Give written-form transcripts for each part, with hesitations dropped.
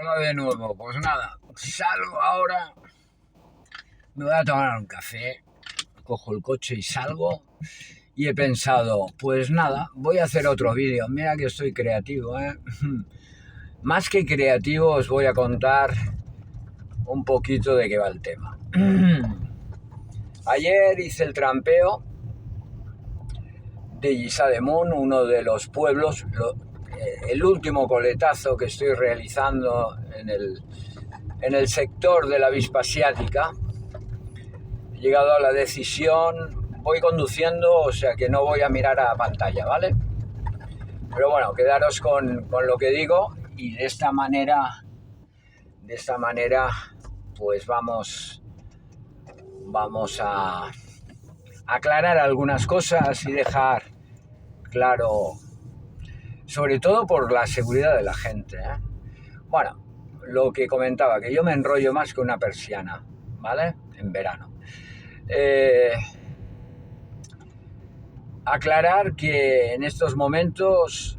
Hola de nuevo, pues nada, salgo ahora, me voy a tomar un café, cojo el coche y salgo y he pensado, pues nada, voy a hacer otro vídeo, mira que estoy creativo, ¿eh? Más que creativo os voy a contar un poquito de qué va el tema. Ayer hice el trampeo de Lliçà d'Amunt, uno de los pueblos, el último coletazo que estoy realizando en el sector de la avispa asiática. He llegado a la decisión, voy conduciendo, o sea que no voy a mirar a pantalla, ¿vale? Pero bueno, quedaros con lo que digo y de esta manera, pues vamos a aclarar algunas cosas y dejar claro, sobre todo por la seguridad de la gente, ¿eh? Bueno, lo que comentaba, que yo me enrollo más que una persiana, ¿vale? En verano. Aclarar que en estos momentos,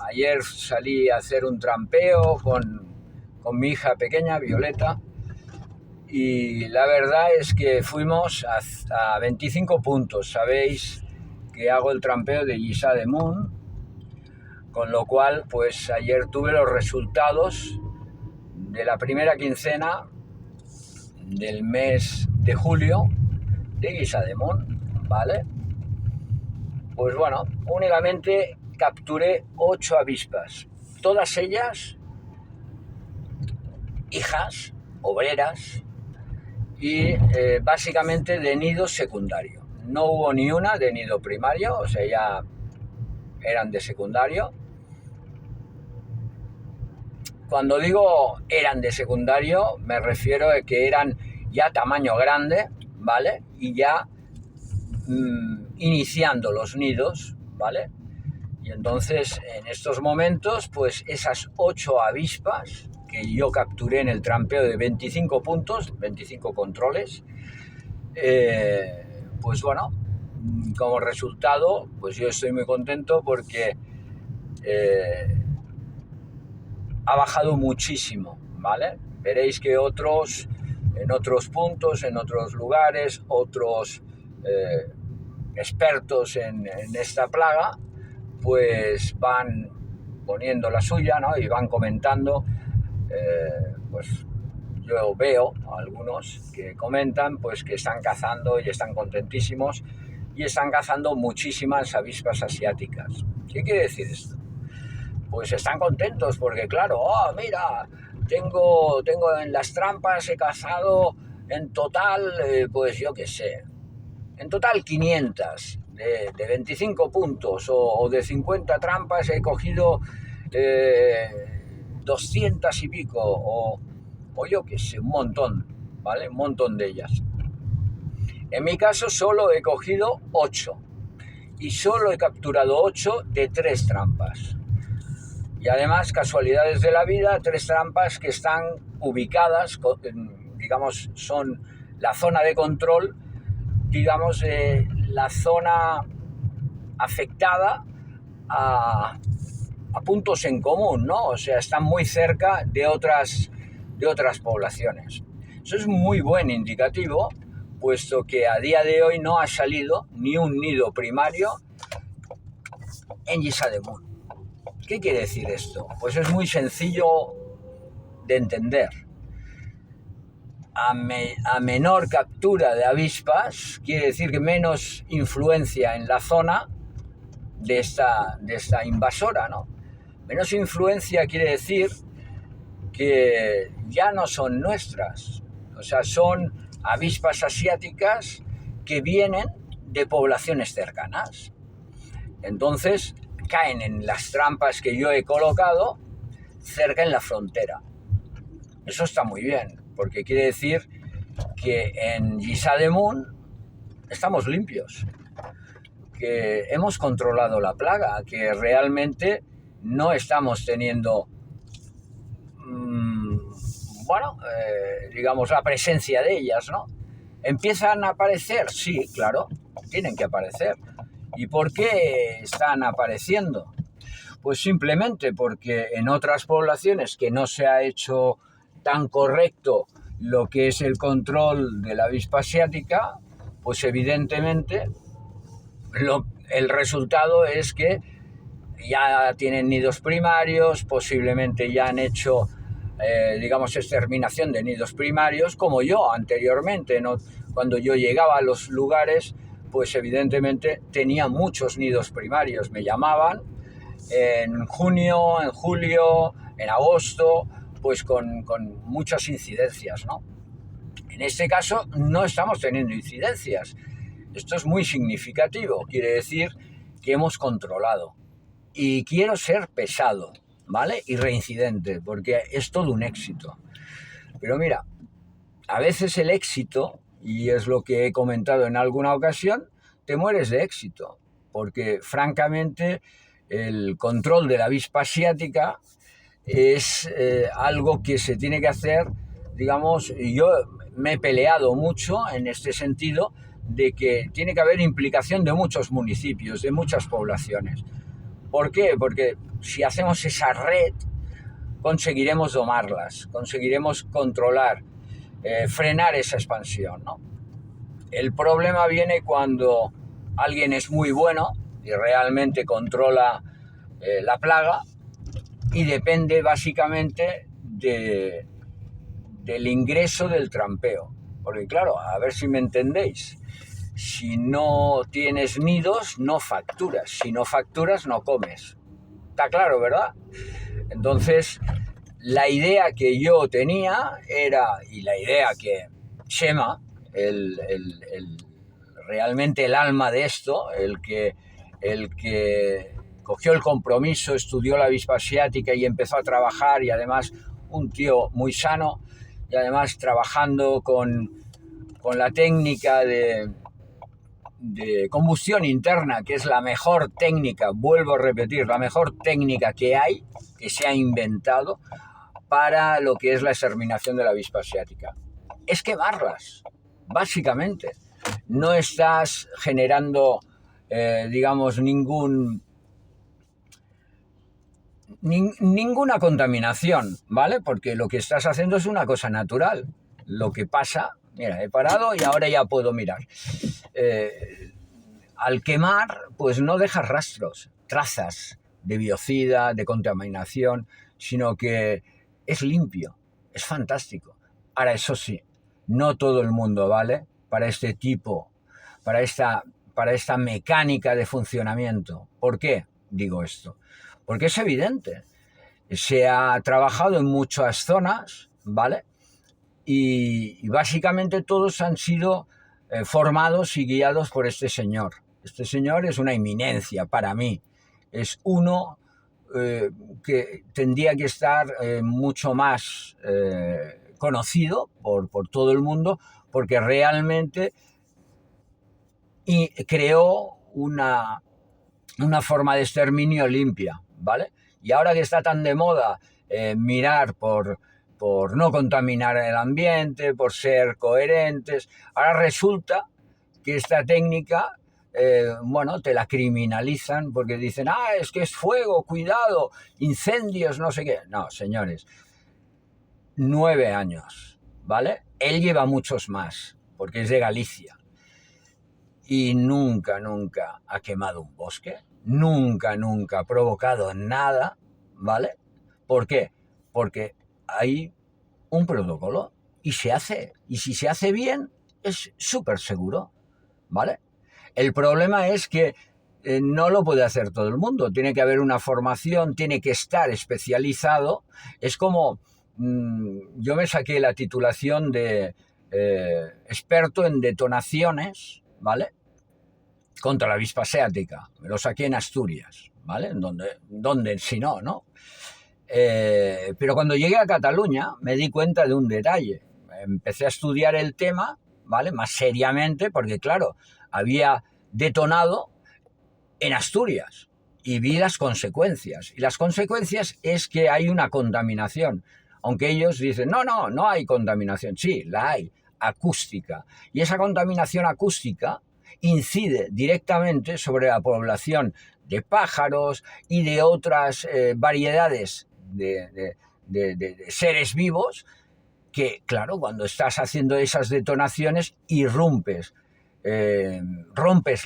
ayer salí a hacer un trampeo con mi hija pequeña, Violeta, y la verdad es que fuimos a 25 puntos. Sabéis que hago el trampeo de Lliçà d'Amunt, con lo cual, pues ayer tuve los resultados de la primera quincena del mes de julio de Lliçà d'Amunt, ¿vale? Pues bueno, únicamente capturé 8 avispas, todas ellas hijas, obreras y básicamente de nido secundario. No hubo ni una de nido primario, o sea, ya eran de secundario. Cuando digo eran de secundario, me refiero a que eran ya tamaño grande, ¿vale? Y ya iniciando los nidos, ¿vale? Y entonces, en estos momentos, pues esas 8 avispas que yo capturé en el trampeo de 25 puntos, 25 controles, pues bueno, como resultado, pues yo estoy muy contento porque ha bajado muchísimo, ¿vale? Veréis que en otros puntos, en otros lugares, otros expertos en esta plaga, pues van poniendo la suya, ¿no? Y van comentando, pues yo veo a algunos que comentan pues que están cazando y están contentísimos y están cazando muchísimas avispas asiáticas. ¿Qué quiere decir esto? Pues están contentos porque claro, mira, tengo en las trampas he cazado en total, pues yo qué sé, en total 500 de 25 puntos o de 50 trampas he cogido 200 y pico o yo qué sé, un montón, ¿vale? Un montón de ellas. En mi caso solo he cogido 8 y solo he capturado 8 de 3 trampas. Y además, casualidades de la vida, 3 trampas que están ubicadas, digamos, son la zona de control, digamos, la zona afectada a puntos en común, ¿no? O sea, están muy cerca de otras poblaciones. Eso es muy buen indicativo, puesto que a día de hoy no ha salido ni un nido primario en Lliçà d'Amunt. ¿Qué quiere decir esto? Pues es muy sencillo de entender. A menor captura de avispas, quiere decir que menos influencia en la zona de esta invasora, ¿no? Menos influencia quiere decir que ya no son nuestras, o sea, son avispas asiáticas que vienen de poblaciones cercanas. Entonces, caen en las trampas que yo he colocado cerca en la frontera. Eso está muy bien, porque quiere decir que en Lliçà d'Amunt estamos limpios, que hemos controlado la plaga, que realmente no estamos teniendo, digamos, la presencia de ellas, ¿no? ¿Empiezan a aparecer? Sí, claro, tienen que aparecer. ¿Y por qué están apareciendo? Pues simplemente porque en otras poblaciones que no se ha hecho tan correcto lo que es el control de la avispa asiática, pues evidentemente el resultado es que ya tienen nidos primarios, posiblemente ya han hecho, digamos, exterminación de nidos primarios, como yo anteriormente, ¿no? Cuando yo llegaba a los lugares, pues evidentemente tenía muchos nidos primarios, me llamaban en junio, en julio, en agosto, pues con muchas incidencias, ¿no? En este caso no estamos teniendo incidencias. Esto es muy significativo, quiere decir que hemos controlado. Y quiero ser pesado, ¿vale? Y reincidente, porque es todo un éxito. Pero mira, a veces el éxito, y es lo que he comentado en alguna ocasión, te mueres de éxito, porque francamente el control de la avispa asiática es algo que se tiene que hacer, digamos, y yo me he peleado mucho en este sentido, de que tiene que haber implicación de muchos municipios, de muchas poblaciones. ¿Por qué? Porque si hacemos esa red, conseguiremos domarlas, conseguiremos controlar, frenar esa expansión, ¿no? El problema viene cuando alguien es muy bueno y realmente controla la plaga y depende básicamente del ingreso del trampeo. Porque claro, a ver si me entendéis, si no tienes nidos, no facturas. Si no facturas, no comes. Está claro, ¿verdad? Entonces, la idea que yo tenía era, y la idea que Chema, realmente el alma de esto, el que cogió el compromiso, estudió la avispa asiática y empezó a trabajar, y además un tío muy sano, y además trabajando con la técnica de combustión interna, que es la mejor técnica, vuelvo a repetir, la mejor técnica que hay, que se ha inventado para lo que es la exterminación de la avispa asiática. Es quemarlas, básicamente. No estás generando, digamos, ninguna contaminación, ¿vale? Porque lo que estás haciendo es una cosa natural. Lo que pasa, mira, he parado y ahora ya puedo mirar. Al quemar, pues no dejas rastros, trazas de biocida, de contaminación, sino que es limpio, es fantástico. Ahora, eso sí, no todo el mundo vale para este tipo, para esta mecánica de funcionamiento. ¿Por qué digo esto? Porque es evidente. Se ha trabajado en muchas zonas, ¿vale? Y básicamente todos han sido formados y guiados por este señor. Este señor es una eminencia para mí. Es uno que tendría que estar mucho más conocido por todo el mundo, porque realmente creó una forma de exterminio limpia, ¿vale? Y ahora que está tan de moda mirar por no contaminar el ambiente, por ser coherentes, ahora resulta que esta técnica, bueno, te la criminalizan porque dicen, es que es fuego, cuidado, incendios, no sé qué. No, señores, 9 años, ¿vale? Él lleva muchos más, porque es de Galicia. Y nunca ha quemado un bosque, nunca ha provocado nada, ¿vale? ¿Por qué? Porque hay un protocolo y se hace, y si se hace bien, es súper seguro, ¿vale? El problema es que no lo puede hacer todo el mundo, tiene que haber una formación, tiene que estar especializado. Es como, yo me saqué la titulación de experto en detonaciones, ¿vale? Contra la avispa asiática. Me lo saqué en Asturias, ¿vale? Donde si no, ¿no? Pero cuando llegué a Cataluña me di cuenta de un detalle. Empecé a estudiar el tema, ¿vale? Más seriamente, porque claro, había detonado en Asturias y vi las consecuencias. Y las consecuencias es que hay una contaminación. Aunque ellos dicen, no hay contaminación. Sí, la hay, acústica. Y esa contaminación acústica incide directamente sobre la población de pájaros y de otras variedades de seres vivos que, claro, cuando estás haciendo esas detonaciones rompes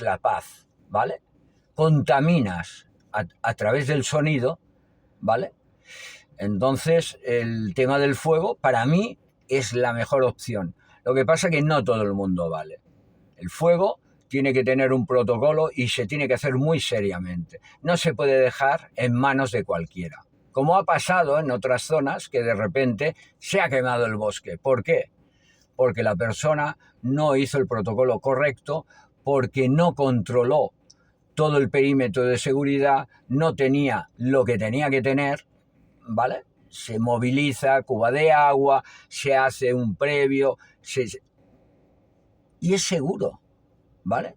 la paz, ¿vale? Contaminas a través del sonido, ¿vale? Entonces, el tema del fuego, para mí, es la mejor opción. Lo que pasa es que no todo el mundo vale. El fuego tiene que tener un protocolo y se tiene que hacer muy seriamente. No se puede dejar en manos de cualquiera. Como ha pasado en otras zonas que de repente se ha quemado el bosque. ¿Por qué? Porque la persona no hizo el protocolo correcto, porque no controló todo el perímetro de seguridad, no tenía lo que tenía que tener, ¿vale? Se moviliza, cuba de agua, se hace un previo, y es seguro, ¿vale?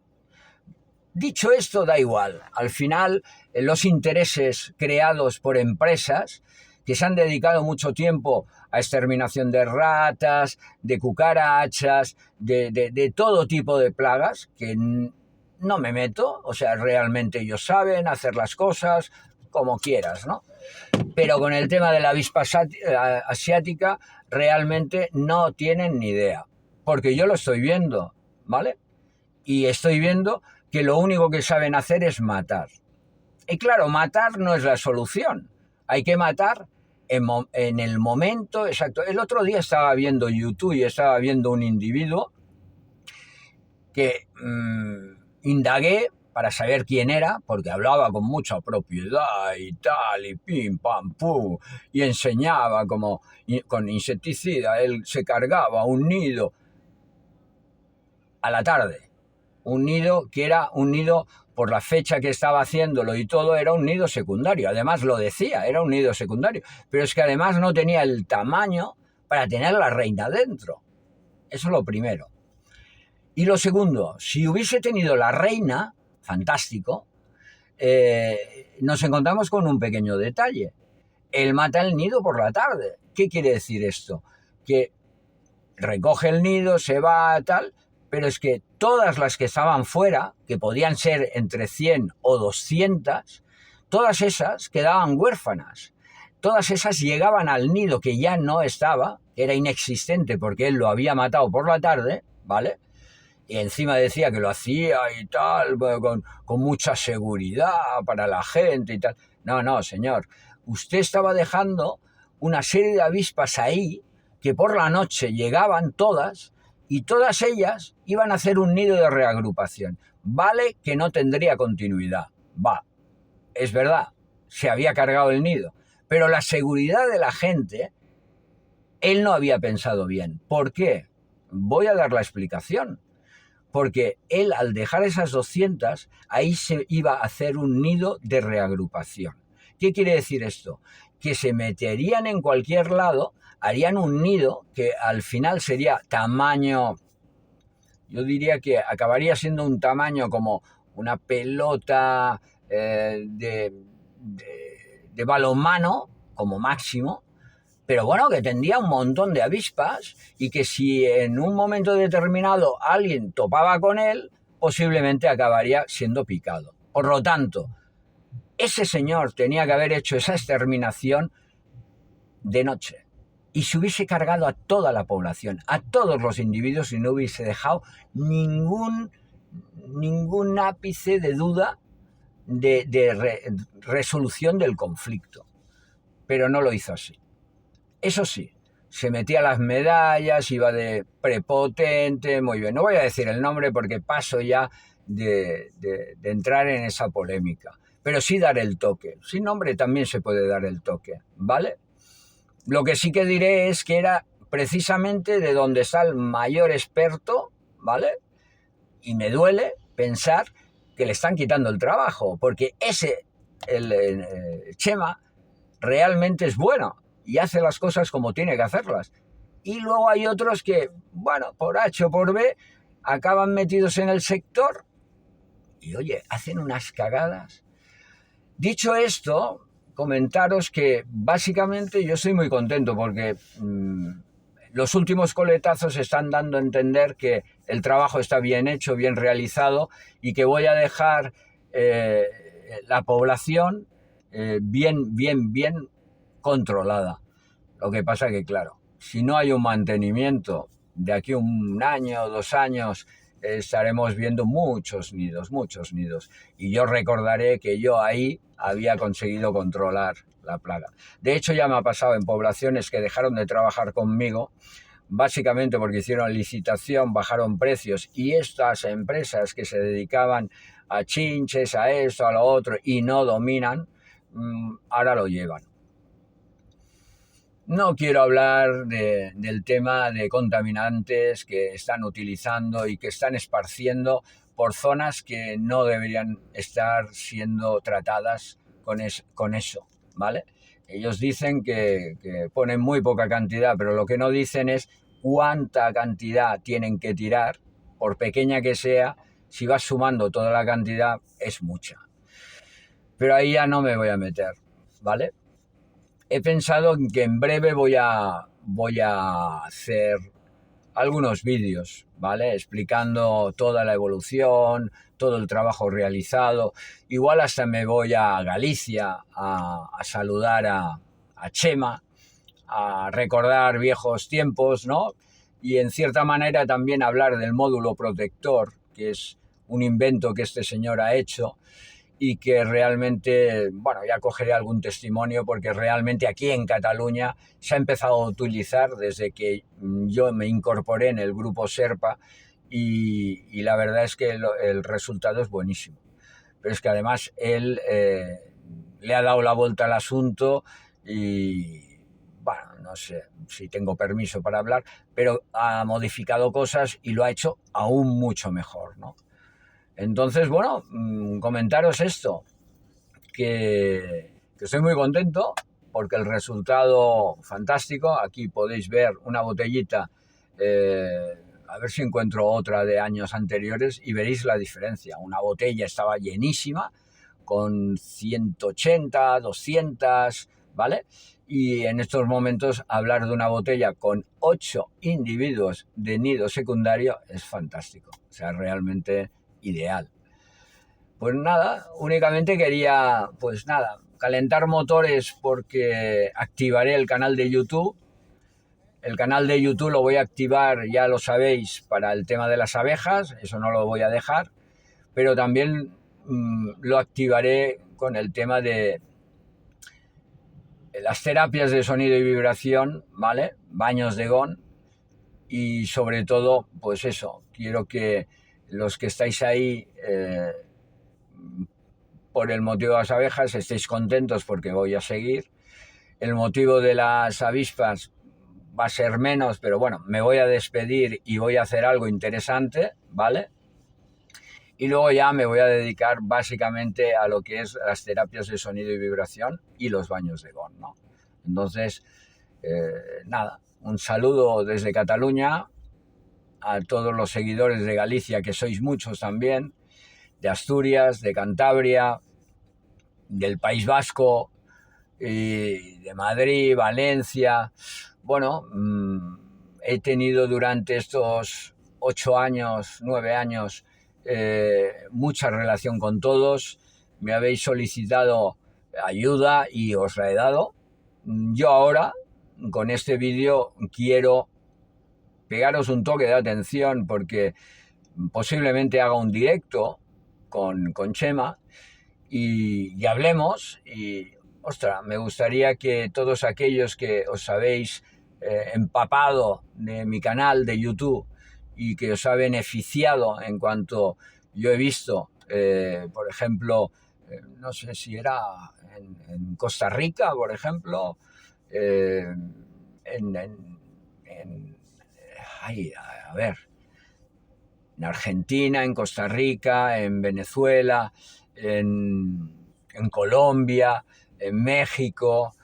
Dicho esto, da igual. Al final, los intereses creados por empresas que se han dedicado mucho tiempo a exterminación de ratas, de cucarachas, de todo tipo de plagas, que no me meto, o sea, realmente ellos saben hacer las cosas como quieras, ¿no? Pero con el tema de la avispa asiática realmente no tienen ni idea, porque yo lo estoy viendo, ¿vale? Y estoy viendo que lo único que saben hacer es matar. Y claro, matar no es la solución. Hay que matar en el momento exacto. El otro día estaba viendo YouTube y estaba viendo un individuo que indagué para saber quién era, porque hablaba con mucha propiedad y tal, y pim, pam, pum, y enseñaba como con insecticida, él se cargaba un nido a la tarde. Un nido que era un nido, por la fecha que estaba haciéndolo y todo, era un nido secundario. Además lo decía, era un nido secundario. Pero es que además no tenía el tamaño para tener la reina dentro. Eso es lo primero. Y lo segundo, si hubiese tenido la reina, fantástico, nos encontramos con un pequeño detalle. Él mata el nido por la tarde. ¿Qué quiere decir esto? Que recoge el nido, se va, tal, pero es que todas las que estaban fuera, que podían ser entre 100 o 200, todas esas quedaban huérfanas. Todas esas llegaban al nido que ya no estaba, que era inexistente porque él lo había matado por la tarde, ¿vale? Y encima decía que lo hacía y tal, con mucha seguridad para la gente y tal. No, señor. Usted estaba dejando una serie de avispas ahí que por la noche llegaban todas y todas ellas iban a hacer un nido de reagrupación. Vale que no tendría continuidad. Va, es verdad, se había cargado el nido. Pero la seguridad de la gente, él no había pensado bien. ¿Por qué? Voy a dar la explicación. Porque él, al dejar esas 200, ahí se iba a hacer un nido de reagrupación. ¿Qué quiere decir esto? Que se meterían en cualquier lado, harían un nido que al final sería tamaño, yo diría que acabaría siendo un tamaño como una pelota de balonmano, como máximo, pero bueno, que tendría un montón de avispas y que si en un momento determinado alguien topaba con él, posiblemente acabaría siendo picado. Por lo tanto, ese señor tenía que haber hecho esa exterminación de noche y se hubiese cargado a toda la población, a todos los individuos y no hubiese dejado ningún ápice de duda de resolución del conflicto. Pero no lo hizo así. Eso sí, se metía las medallas, iba de prepotente, muy bien. No voy a decir el nombre porque paso ya de entrar en esa polémica, pero sí dar el toque. Sin nombre también se puede dar el toque, ¿vale? Lo que sí que diré es que era precisamente de donde está el mayor experto, ¿vale? Y me duele pensar que le están quitando el trabajo, porque el Chema, realmente es bueno y hace las cosas como tiene que hacerlas. Y luego hay otros que, bueno, por H o por B, acaban metidos en el sector y, oye, hacen unas cagadas. Dicho esto, comentaros que básicamente yo estoy muy contento porque los últimos coletazos están dando a entender que el trabajo está bien hecho, bien realizado y que voy a dejar la población bien controlada. Lo que pasa que, claro, si no hay un mantenimiento, de aquí a 1 año o 2 años estaremos viendo muchos nidos. Y yo recordaré que yo ahí había conseguido controlar la plaga. De hecho, ya me ha pasado en poblaciones que dejaron de trabajar conmigo, básicamente porque hicieron licitación, bajaron precios, y estas empresas que se dedicaban a chinches, a esto, a lo otro, y no dominan, ahora lo llevan. No quiero hablar del tema de contaminantes que están utilizando y que están esparciendo por zonas que no deberían estar siendo tratadas con eso, ¿vale? Ellos dicen que ponen muy poca cantidad, pero lo que no dicen es cuánta cantidad tienen que tirar, por pequeña que sea. Si vas sumando toda la cantidad, es mucha. Pero ahí ya no me voy a meter, ¿vale? He pensado que en breve voy a hacer algunos vídeos, ¿vale? Explicando toda la evolución, todo el trabajo realizado. Igual hasta me voy a Galicia a saludar a Chema, a recordar viejos tiempos, ¿no? Y en cierta manera también hablar del módulo protector, que es un invento que este señor ha hecho, y que realmente, bueno, ya cogeré algún testimonio porque realmente aquí en Cataluña se ha empezado a utilizar desde que yo me incorporé en el grupo Serpa y la verdad es que el resultado es buenísimo. Pero es que además él le ha dado la vuelta al asunto y, bueno, no sé si tengo permiso para hablar, pero ha modificado cosas y lo ha hecho aún mucho mejor, ¿no? Entonces, bueno, comentaros esto, que estoy muy contento porque el resultado fantástico. Aquí podéis ver una botellita, a ver si encuentro otra de años anteriores y veréis la diferencia. Una botella estaba llenísima con 180, 200, ¿vale? Y en estos momentos hablar de una botella con 8 individuos de nido secundario es fantástico, o sea, realmente ideal. Pues nada, únicamente quería, pues nada, calentar motores porque activaré el canal de YouTube. El canal de YouTube lo voy a activar, ya lo sabéis, para el tema de las abejas, eso no lo voy a dejar, pero también lo activaré con el tema de las terapias de sonido y vibración, ¿vale? Baños de gón. Y sobre todo, pues eso, quiero que los que estáis ahí por el motivo de las abejas estéis contentos porque voy a seguir. El motivo de las avispas va a ser menos, pero bueno, me voy a despedir y voy a hacer algo interesante, ¿vale? Y luego ya me voy a dedicar básicamente a lo que es las terapias de sonido y vibración y los baños de gón, ¿no? Entonces, nada, un saludo desde Cataluña a todos los seguidores de Galicia, que sois muchos también, de Asturias, de Cantabria, del País Vasco, y de Madrid, Valencia. Bueno, he tenido durante estos 8 años, 9 años, mucha relación con todos. Me habéis solicitado ayuda y os la he dado. Yo ahora, con este vídeo, quiero pegaros un toque de atención porque posiblemente haga un directo con Chema y hablemos. Y, ostras, me gustaría que todos aquellos que os habéis empapado de mi canal de YouTube y que os ha beneficiado en cuanto yo he visto, por ejemplo, no sé si era en Costa Rica, por ejemplo, a ver, en Argentina, en Costa Rica, en Venezuela, en Colombia, en México,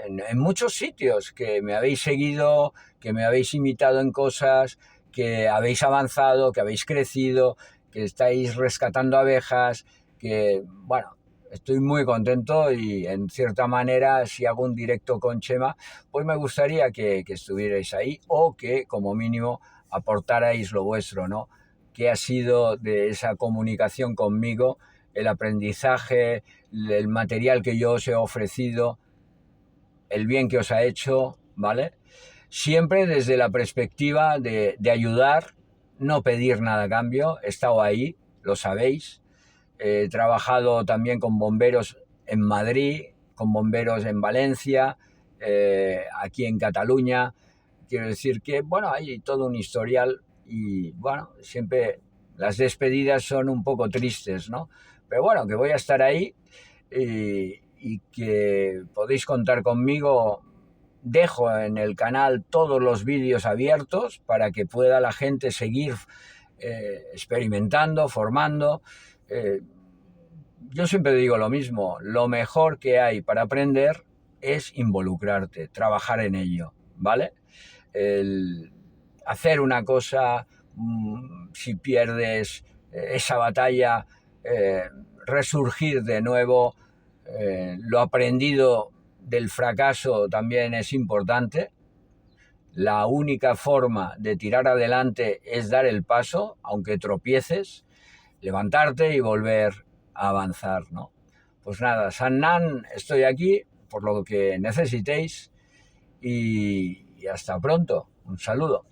en muchos sitios que me habéis seguido, que me habéis imitado en cosas, que habéis avanzado, que habéis crecido, que estáis rescatando abejas, que, bueno, estoy muy contento y en cierta manera si hago un directo con Chema, pues me gustaría que estuvierais ahí o que como mínimo aportarais lo vuestro, ¿no? ¿Qué ha sido de esa comunicación conmigo, el aprendizaje, el material que yo os he ofrecido, el bien que os ha hecho, ¿vale? Siempre desde la perspectiva de ayudar, no pedir nada a cambio, he estado ahí, lo sabéis. He trabajado también con bomberos en Madrid, con bomberos en Valencia, aquí en Cataluña. Quiero decir que, bueno, hay todo un historial y, bueno, siempre las despedidas son un poco tristes, ¿no? Pero bueno, que voy a estar ahí y que podéis contar conmigo. Dejo en el canal todos los vídeos abiertos para que pueda la gente seguir experimentando, formando. Eh, yo siempre digo lo mismo, lo mejor que hay para aprender es involucrarte, trabajar en ello, ¿vale? El hacer una cosa, si pierdes esa batalla, resurgir de nuevo, lo aprendido del fracaso también es importante. La única forma de tirar adelante es dar el paso, aunque tropieces, levantarte y volver a avanzar, ¿no? Pues nada, Sannan, estoy aquí por lo que necesitéis y hasta pronto. Un saludo.